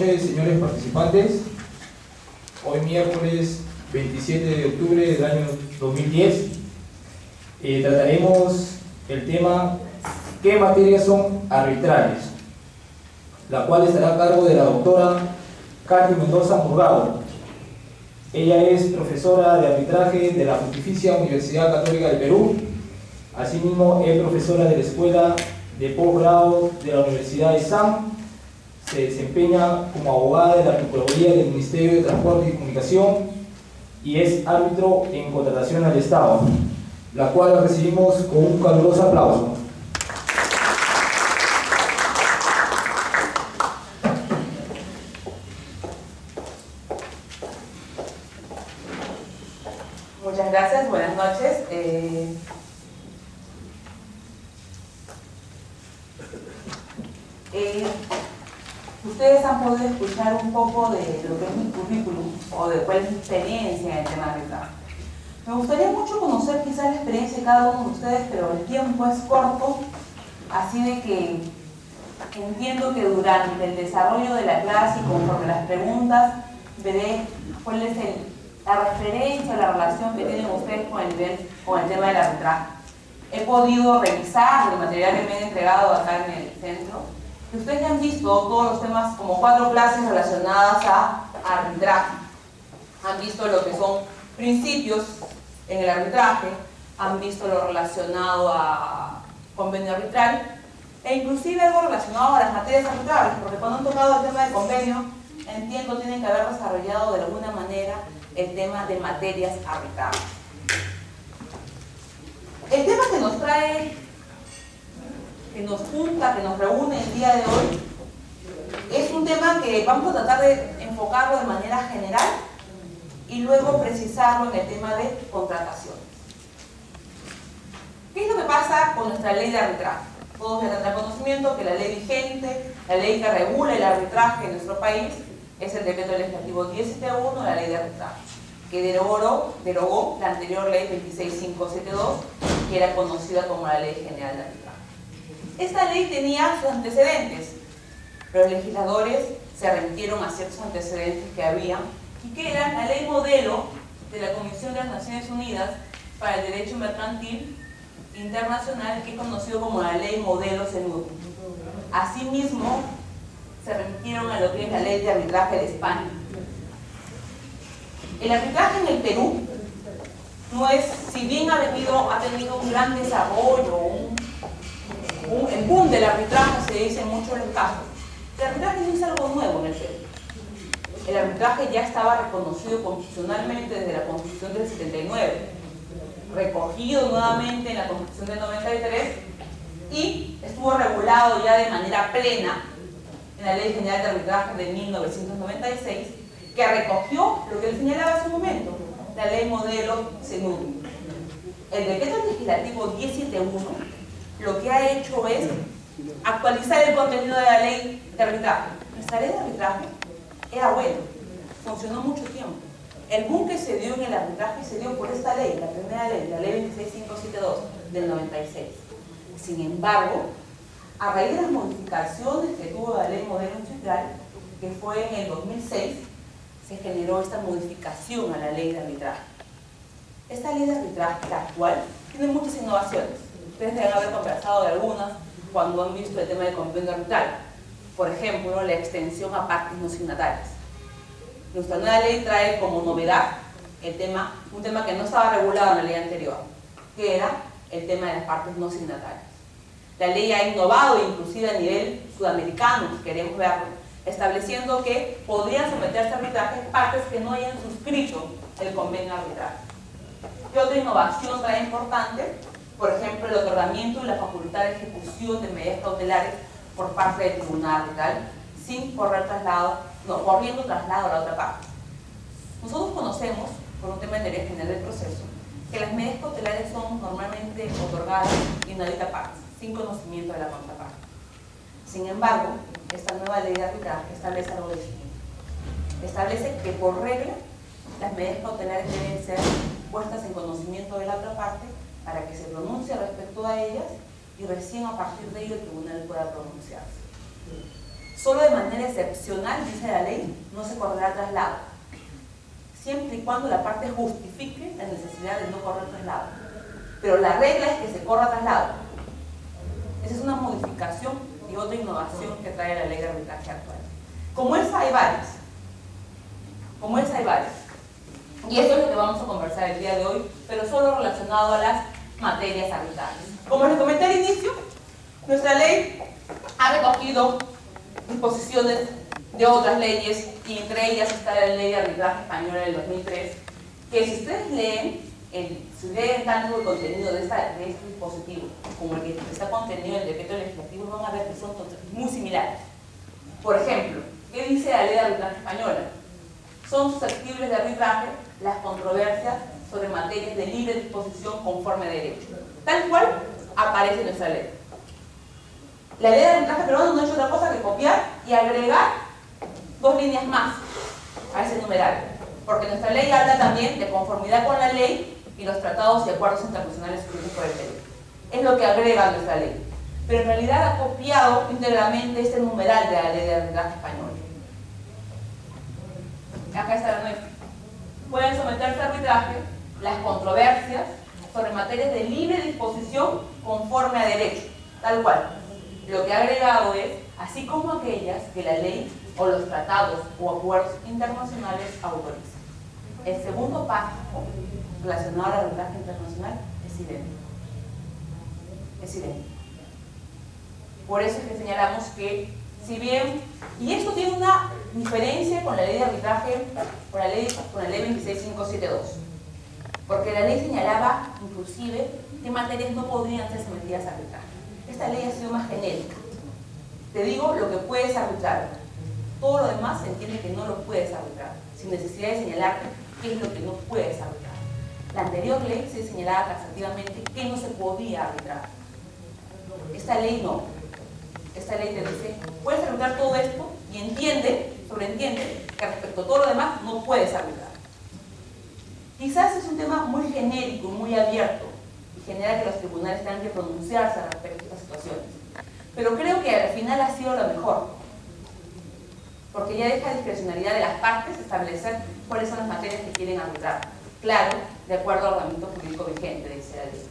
noches, señores participantes. Hoy miércoles 27 de octubre del año 2010 trataremos el tema ¿qué materias son arbitrales?, la cual estará a cargo de la doctora Katy Mendoza Morgado. Ella es profesora de arbitraje de la Pontificia Universidad Católica del Perú. Asimismo es profesora de la Escuela de Posgrado de la Universidad de SAM. Se desempeña como abogada de la Procuraduría del Ministerio de Transporte y Comunicación y es árbitro en contratación al Estado, la cual la recibimos con un caluroso aplauso. Muchas gracias, buenas noches. Ustedes han podido escuchar un poco de lo que es mi currículum o de cuál es mi experiencia en el tema de arbitraje. Me gustaría mucho conocer quizás la experiencia de cada uno de ustedes, pero el tiempo es corto, así de que entiendo que durante el desarrollo de la clase y conforme las preguntas veré cuál es la referencia o la relación que tienen ustedes con el tema del arbitraje. He podido revisar el material que me han entregado acá en el centro. Ustedes ya han visto todos los temas, como 4 clases relacionadas a arbitraje. Han visto lo que son principios en el arbitraje, han visto lo relacionado a convenio arbitral, e inclusive algo relacionado a las materias arbitrales, porque cuando han tocado el tema de convenio, entiendo tienen que haber desarrollado de alguna manera el tema de materias arbitrales. El tema que nos trae, que nos junta, que nos reúne el día de hoy, es un tema que vamos a tratar de enfocarlo de manera general y luego precisarlo en el tema de contrataciones. ¿Qué es lo que pasa con nuestra ley de arbitraje? Todos ya tendrán conocimiento que la ley vigente, la ley que regula el arbitraje en nuestro país, es el decreto legislativo 1071, la ley de arbitraje, que derogó la anterior ley 26572, que era conocida como la Ley General de Arbitraje. Esta ley tenía sus antecedentes. Los legisladores se remitieron a ciertos antecedentes que había y que eran la ley modelo de la Comisión de las Naciones Unidas para el Derecho Mercantil Internacional, que es conocido como la ley modelo CENUR. Asimismo, se remitieron a lo que es la ley de arbitraje de España. El arbitraje en el Perú no es, si bien ha tenido un gran desarrollo, el boom del arbitraje se dice en muchos de los casos. El arbitraje no es algo nuevo en el Perú. El arbitraje ya estaba reconocido constitucionalmente desde la Constitución del 79, recogido nuevamente en la Constitución del 93 y estuvo regulado ya de manera plena en la Ley General de Arbitraje de 1996, que recogió lo que él señalaba en su momento, la ley modelo CENUR. El decreto legislativo 1071 lo que ha hecho es actualizar el contenido de la ley de arbitraje. Nuestra ley de arbitraje era buena, funcionó mucho tiempo. El boom que se dio en el arbitraje se dio por esta ley, la primera ley, la ley 26572 del 96. Sin embargo, a raíz de las modificaciones que tuvo la ley modelo arbitral, que fue en el 2006, se generó esta modificación a la ley de arbitraje. Esta ley de arbitraje, la actual, tiene muchas innovaciones. Ustedes deben haber conversado de algunas cuando han visto el tema del convenio arbitral. Por ejemplo, la extensión a partes no signatarias. Nuestra nueva ley trae como novedad un tema que no estaba regulado en la ley anterior, que era el tema de las partes no signatarias. La ley ha innovado inclusive a nivel sudamericano, si queremos verlo, estableciendo que podrían someterse a arbitraje partes que no hayan suscrito el convenio arbitral. ¿Qué otra innovación trae importante? Por ejemplo, el otorgamiento de la facultad de ejecución de medidas cautelares por parte del tribunal arbitral sin corriendo traslado a la otra parte. Nosotros conocemos, por un tema de teoría general del proceso, que las medidas cautelares son normalmente otorgadas in habita partes, sin conocimiento de la contraparte. Sin embargo, esta nueva ley de arbitraje establece algo distinto. Establece que por regla las medidas cautelares deben ser puestas en conocimiento de la otra parte para que se pronuncie respecto a ellas y recién a partir de ello el tribunal pueda pronunciarse. Solo de manera excepcional, dice la ley, no se correrá traslado, siempre y cuando la parte justifique la necesidad de no correr traslado. Pero la regla es que se corra traslado. Esa es una modificación y otra innovación que trae la ley de arbitraje actual. Como esa hay varias. Como esa hay varias. Y esto es lo que vamos a conversar el día de hoy, pero solo relacionado a las materias arbitrales. Como les comenté al inicio, nuestra ley ha recogido disposiciones de otras leyes, y entre ellas está la ley de arbitraje española del 2003, que si ustedes leen, si leen tanto el contenido de este dispositivo como el que está contenido en el decreto legislativo, van a ver que son muy similares. Por ejemplo, ¿qué dice la ley de arbitraje española? Son susceptibles de arbitraje las controversias sobre materias de libre disposición conforme a derecho. Tal cual aparece en nuestra ley. La ley de arbitraje peruano no ha hecho otra cosa que copiar y agregar 2 líneas más a ese numeral, porque nuestra ley habla también de conformidad con la ley y los tratados y acuerdos internacionales suscritos por el Perú. Es lo que agrega nuestra ley, pero en realidad ha copiado íntegramente este numeral de la ley de arbitraje española. Acá está la nuestra. Pueden someterse a arbitraje las controversias sobre materias de libre disposición conforme a derecho, tal cual. Lo que ha agregado es, así como aquellas que la ley o los tratados o acuerdos internacionales autorizan. El segundo párrafo relacionado al arbitraje internacional es idéntico. Es idéntico. Por eso es que señalamos que, si bien, y esto tiene una diferencia con la ley de arbitraje, con la ley 26572, porque la ley señalaba inclusive qué materias no podrían ser sometidas a arbitraje. Esta ley ha sido más genérica. Te digo lo que puedes arbitrar. Todo lo demás se entiende que no lo puedes arbitrar, sin necesidad de señalar qué es lo que no puedes arbitrar. La anterior ley se señalaba taxativamente qué no se podía arbitrar. Esta ley no. Esta ley te dice, puedes arbitrar todo esto y sobreentiende que respecto a todo lo demás no puedes arbitrar. Quizás es un tema muy genérico, muy abierto, y genera que los tribunales tengan que pronunciarse respecto a estas situaciones. Pero creo que al final ha sido lo mejor, porque ya deja discrecionalidad de las partes establecer cuáles son las materias que quieren arbitrar. Claro, de acuerdo al ordenamiento jurídico vigente, dice la ley.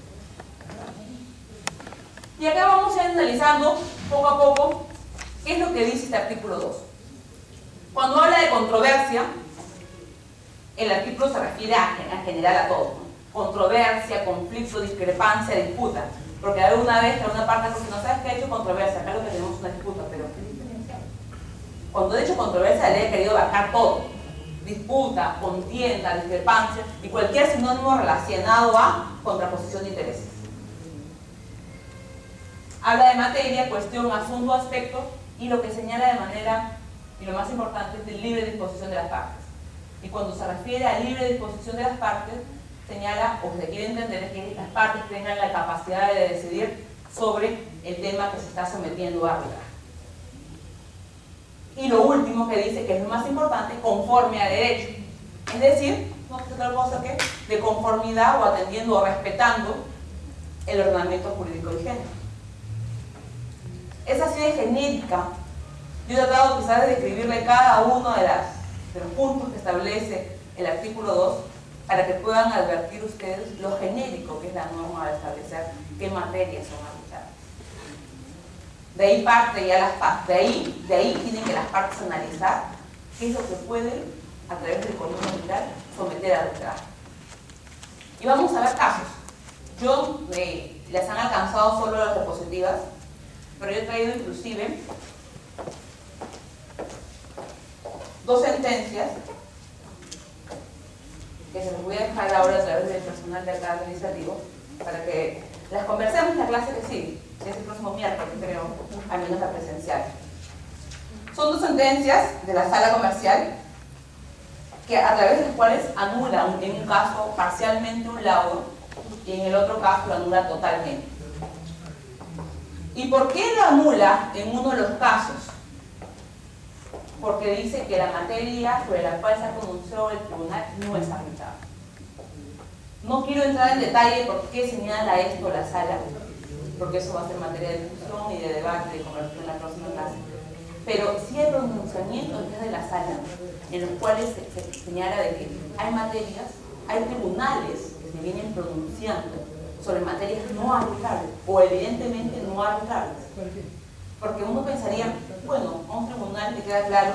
Y acá vamos a ir analizando poco a poco qué es lo que dice este artículo 2. Cuando habla de controversia, el artículo se refiere en general a todo, ¿no? Controversia, conflicto, discrepancia, disputa. Porque alguna vez que una parte dice, no sabes qué ha hecho controversia, acá lo que tenemos una disputa, pero ¿qué diferencia? Cuando he dicho controversia, la ley ha querido abarcar todo. Disputa, contienda, discrepancia y cualquier sinónimo relacionado a contraposición de intereses. Habla de materia, cuestión, asunto, aspecto, y lo que señala de manera, y lo más importante, es de libre disposición de las partes. Y cuando se refiere a libre disposición de las partes, señala, o se quiere entender, que las partes tengan la capacidad de decidir sobre el tema que se está sometiendo a arbitraje. Y lo último que dice, que es lo más importante, conforme a derecho. Es decir, no es otra cosa que de conformidad o atendiendo o respetando el ordenamiento jurídico vigente. Es así de genérica. Yo he tratado quizás de describirle cada uno de los puntos que establece el artículo 2 para que puedan advertir ustedes lo genérico que es la norma de establecer qué materias son arbitrables. De ahí parte ya las partes, de ahí tienen que las partes analizar qué es lo que pueden, a través del código arbitral, someter a arbitraje. Y vamos a ver casos. Yo les han alcanzado solo las diapositivas, pero yo he traído inclusive 2 sentencias que se los voy a dejar ahora a través del personal de acá administrativo para que las conversemos en la clase que sigue, que es el próximo miércoles, creo, al menos la presencial. Son 2 sentencias de la sala comercial que a través de las cuales anulan en un caso parcialmente un laudo y en el otro caso lo anula totalmente. ¿Y por qué lo anula en uno de los casos? Porque dice que la materia sobre la cual se ha pronunciado el tribunal no es arbitrable. No quiero entrar en detalle por qué señala esto la sala, porque eso va a ser materia de discusión y de debate y de conversación en la próxima clase. pero sí hay pronunciamientos desde la sala en los cuales se señala de que hay materias, hay tribunales que se vienen pronunciando sobre materias no arbitrables o evidentemente no arbitrables. Porque uno pensaría, bueno, a un tribunal le queda claro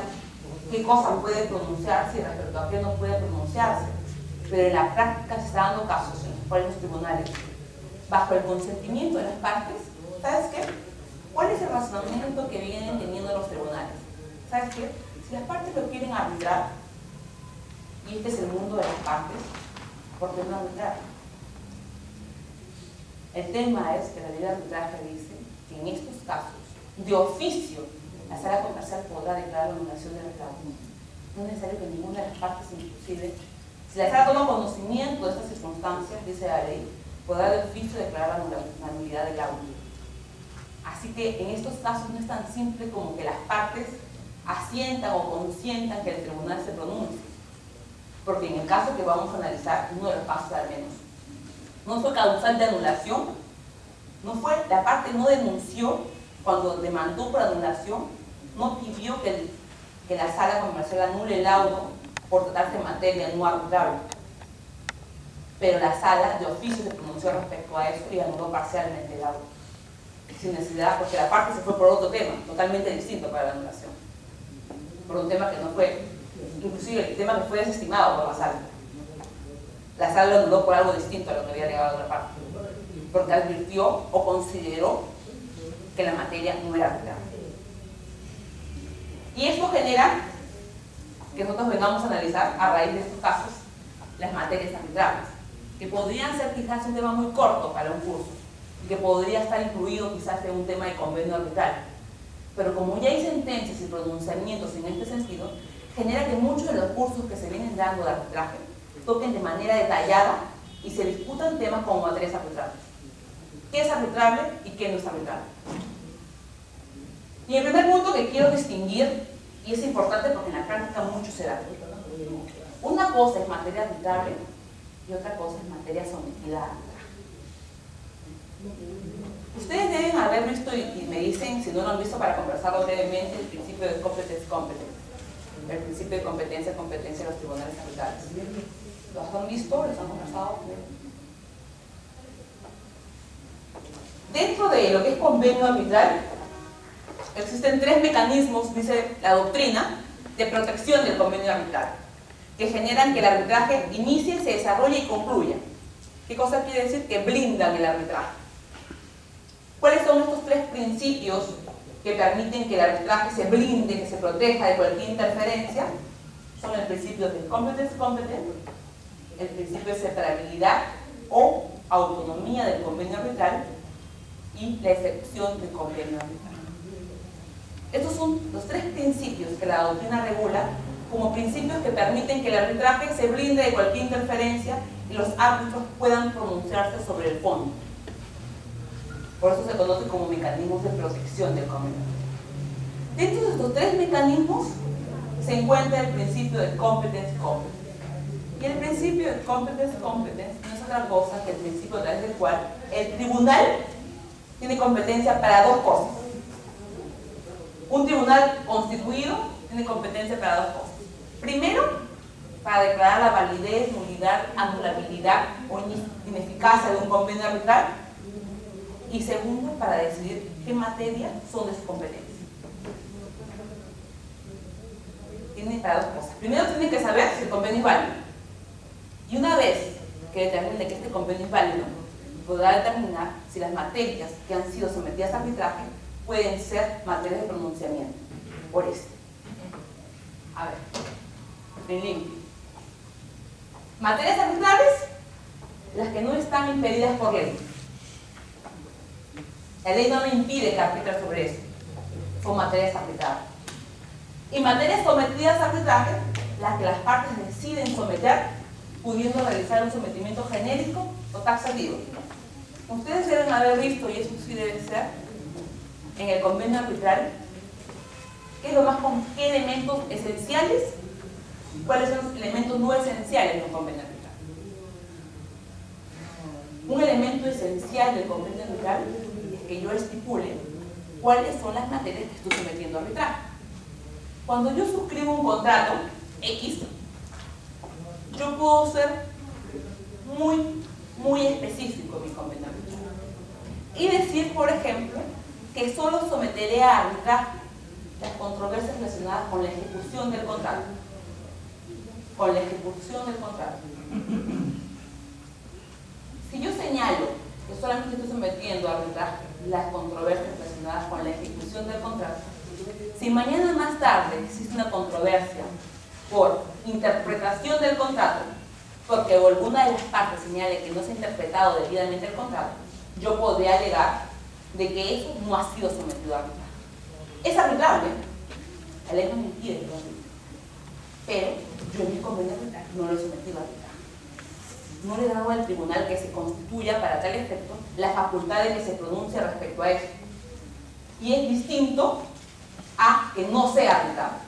qué cosa puede pronunciarse y respecto a qué no puede pronunciarse. Pero en la práctica se está dando casos en los cuales los tribunales, bajo el consentimiento de las partes, ¿sabes qué? ¿Cuál es el razonamiento que vienen teniendo los tribunales? ¿Sabes qué? Si las partes lo quieren arbitrar, y este es el mundo de las partes, ¿por qué no arbitrar? El tema es que la ley de arbitraje dice que en estos casos, de oficio, la sala comercial podrá declarar la anulación del reclamo. No es necesario que ninguna de las partes, inclusive, si la sala toma conocimiento de estas circunstancias, dice la ley, podrá de oficio declarar la nulidad del auto. Así que en estos casos no es tan simple como que las partes asientan o consientan que el tribunal se pronuncie. Porque en el caso que vamos a analizar, uno de los casos al menos, no fue causal de anulación, la parte no denunció cuando demandó por anulación, no pidió que la sala comercial anule el laudo por tratarse de materia no arbitrable. Pero la sala de oficio se pronunció respecto a eso y anuló parcialmente el laudo. Sin necesidad, porque la parte se fue por otro tema, totalmente distinto para la anulación. Por un tema que no fue, inclusive el tema que fue desestimado por la sala. La sala lo anuló por algo distinto a lo que había llegado a otra parte, porque advirtió o consideró que la materia no era arbitrable. Y esto genera que nosotros vengamos a analizar a raíz de estos casos las materias arbitrables, que podrían ser quizás un tema muy corto para un curso, y que podría estar incluido quizás en un tema de convenio arbitral. Pero como ya hay sentencias y pronunciamientos en este sentido, genera que muchos de los cursos que se vienen dando de arbitraje toquen de manera detallada y se discutan temas como materias arbitrables. ¿Qué es arbitrable y qué no es arbitrable? Y el primer punto que quiero distinguir, y es importante porque en la práctica mucho se da, una cosa es materia arbitrable y otra cosa es materia sometida a arbitraje. Ustedes deben haber visto, y me dicen, si no lo han visto para conversarlo brevemente, el principio de competence, el principio de competencia de los tribunales arbitrales. ¿Los han visto? ¿Los han conversado? Dentro de lo que es convenio arbitral, existen 3 mecanismos, dice la doctrina, de protección del convenio arbitral, que generan que el arbitraje inicie, se desarrolle y concluya. ¿Qué cosa quiere decir? Que blindan el arbitraje. ¿Cuáles son estos 3 principios que permiten que el arbitraje se blinde, que se proteja de cualquier interferencia? Son el principio de competence, el principio de separabilidad o autonomía del convenio arbitral y la excepción del convenio arbitral. Estos son los 3 principios que la doctrina regula como principios que permiten que el arbitraje se blinde de cualquier interferencia y los árbitros puedan pronunciarse sobre el fondo. Por eso se conoce como mecanismos de protección del convenio. Dentro de estos 3 mecanismos se encuentra el principio de competence. Y el principio de competence no es otra cosa que el principio a través del cual el tribunal tiene competencia para 2 cosas. Un tribunal constituido tiene competencia para 2 cosas. Primero, para declarar la validez, nulidad, anulabilidad o ineficacia de un convenio arbitral. Y segundo, para decidir qué materias son de su competencia. Tiene para 2 cosas. Primero tiene que saber si el convenio es válido. Y una vez que determine que este convenio es válido, podrá determinar si las materias que han sido sometidas a arbitraje pueden ser materias de pronunciamiento. Por este. A ver, en limpio. Materias arbitrables, las que no están impedidas por ley. La ley no me impide que arbitre sobre eso. Son materias arbitrables. Y materias sometidas a arbitraje, las que las partes deciden someter, pudiendo realizar un sometimiento genérico o taxativo. Ustedes deben haber visto, y eso sí debe ser, en el convenio arbitral, qué elementos esenciales, cuáles son los elementos no esenciales de un convenio arbitral. Un elemento esencial del convenio arbitral es que yo estipule cuáles son las materias que estoy sometiendo a arbitraje. Cuando yo suscribo un contrato X, yo puedo ser muy específico en mi convenio arbitral y decir, por ejemplo, que solo someteré a arbitraje las controversias relacionadas con la ejecución del contrato. Con la ejecución del contrato. Si yo señalo que solamente estoy sometiendo a arbitraje las controversias relacionadas con la ejecución del contrato, si mañana más tarde existe una controversia por interpretación del contrato, porque alguna de las partes señale que no se ha interpretado debidamente el contrato, yo podría alegar de que eso no ha sido sometido a arbitraje. Es arbitrable, la ley no me impide que lo arbitre, pero yo en mi convenio arbitral no lo he sometido a arbitraje. No le he dado al tribunal que se constituya para tal efecto la facultad de que se pronuncie respecto a eso. Y es distinto a que no sea arbitrable.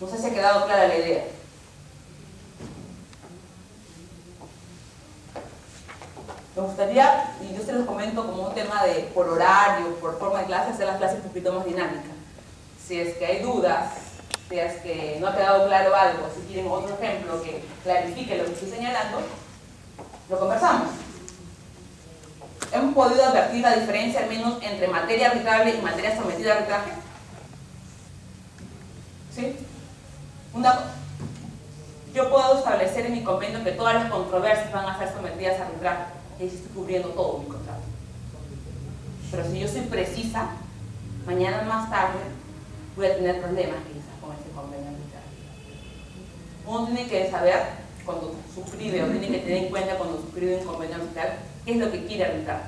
No sé si ha quedado clara la idea. Me gustaría, y yo se los comento como un tema de por horario, por forma de clase, hacer las clases un poquito más dinámicas. Si es que hay dudas, si es que no ha quedado claro algo, si quieren otro ejemplo que clarifique lo que estoy señalando, lo conversamos. ¿Hemos podido advertir la diferencia al menos entre materia arbitrable y materia sometida a arbitraje? ¿Sí? Yo puedo establecer en mi convenio que todas las controversias van a ser sometidas a arbitraje y estoy cubriendo todo mi contrato. Pero si yo soy precisa, mañana más tarde voy a tener problemas quizás con este convenio arbitral. Uno tiene que saber cuando suscribe, o tiene que tener en cuenta cuando suscribe un convenio arbitral, qué es lo que quiere arbitrar.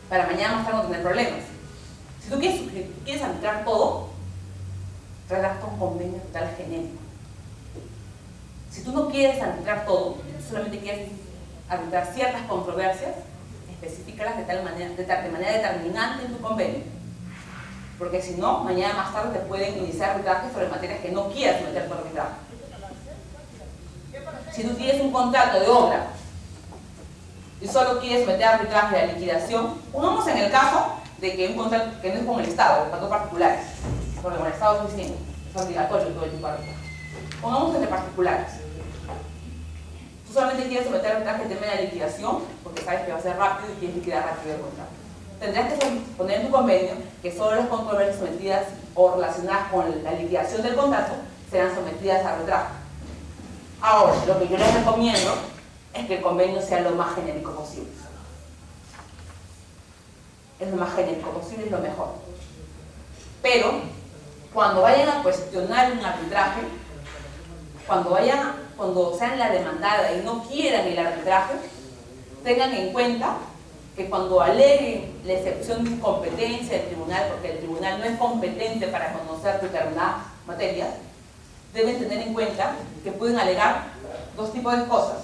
Para mañana más tarde no tener problemas. Si tú quieres arbitrar todo, redacta un convenio arbitral genérico. Si tú no quieres arbitrar todo, solamente quieres arbitrar ciertas controversias, especifícalas de manera determinante en tu convenio. Porque si no, mañana más tarde te pueden iniciar arbitrajes sobre materias que no quieras someter tu arbitraje. Si tú tienes un contrato de obra y solo quieres someter arbitraje a la liquidación, pongamos en el caso de que un contrato que no es con el Estado, contratos particulares, porque con el Estado es distinto, es obligatorio todo el tipo de arbitraje. Pongamos entre particulares. Tú solamente quieres someter arbitraje el tema de la liquidación, porque sabes que va a ser rápido y quieres liquidar rápido el contrato. Tendrás que poner en tu convenio que solo las controversias sometidas o relacionadas con la liquidación del contrato serán sometidas a arbitraje. Ahora, lo que yo les recomiendo es que el convenio sea lo más genérico posible. Es lo más genérico posible, es lo mejor. Pero, cuando vayan a cuestionar un arbitraje, cuando sean la demandada y no quieran el arbitraje, tengan en cuenta que cuando aleguen la excepción de incompetencia del tribunal, porque el tribunal no es competente para conocer determinadas materias, deben tener en cuenta que pueden alegar dos tipos de cosas.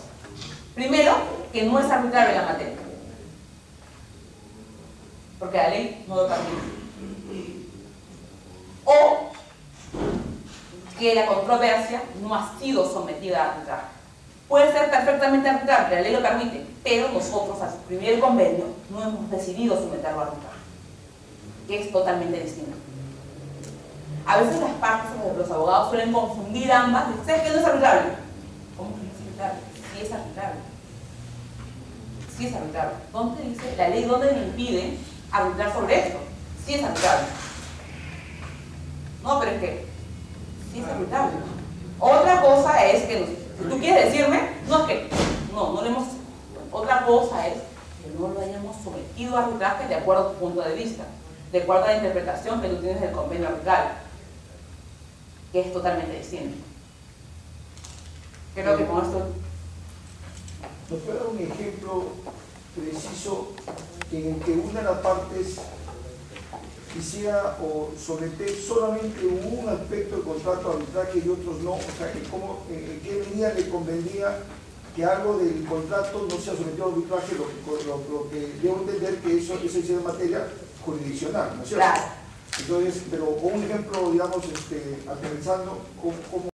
Primero, que no es arbitrable la materia, porque la ley no lo permite. O que la controversia no ha sido sometida a arbitraje. Puede ser perfectamente arbitrable, la ley lo permite, pero nosotros al suscribir el convenio no hemos decidido someterlo a arbitraje, que es totalmente distinto. A veces las partes, los abogados suelen confundir ambas y dicen que no es arbitrable. ¿Cómo que no es arbitrable? Sí es arbitrable. Sí es arbitrable. ¿Dónde dice la ley? ¿Dónde me impide arbitrar sobre esto? Sí es arbitrable. No, pero es que sí es arbitrable. Otra cosa es que si tú quieres decirme, no es que no lo hemos. Otra cosa es que no lo hayamos sometido a arbitraje de acuerdo a tu punto de vista, de acuerdo a la interpretación que tú tienes del convenio arbitral, que es totalmente distinto. Creo que con esto. ¿Nos puede dar un ejemplo preciso en el que una de las partes quisiera o someter solamente un aspecto del contrato de arbitraje y otros no? O sea, ¿en qué medida le convendría que algo del contrato no sea sometido a arbitraje, lo que debo entender que eso es de materia jurisdiccional, ¿no es cierto? Claro. Entonces, pero con un ejemplo, digamos, aterrizando, ¿cómo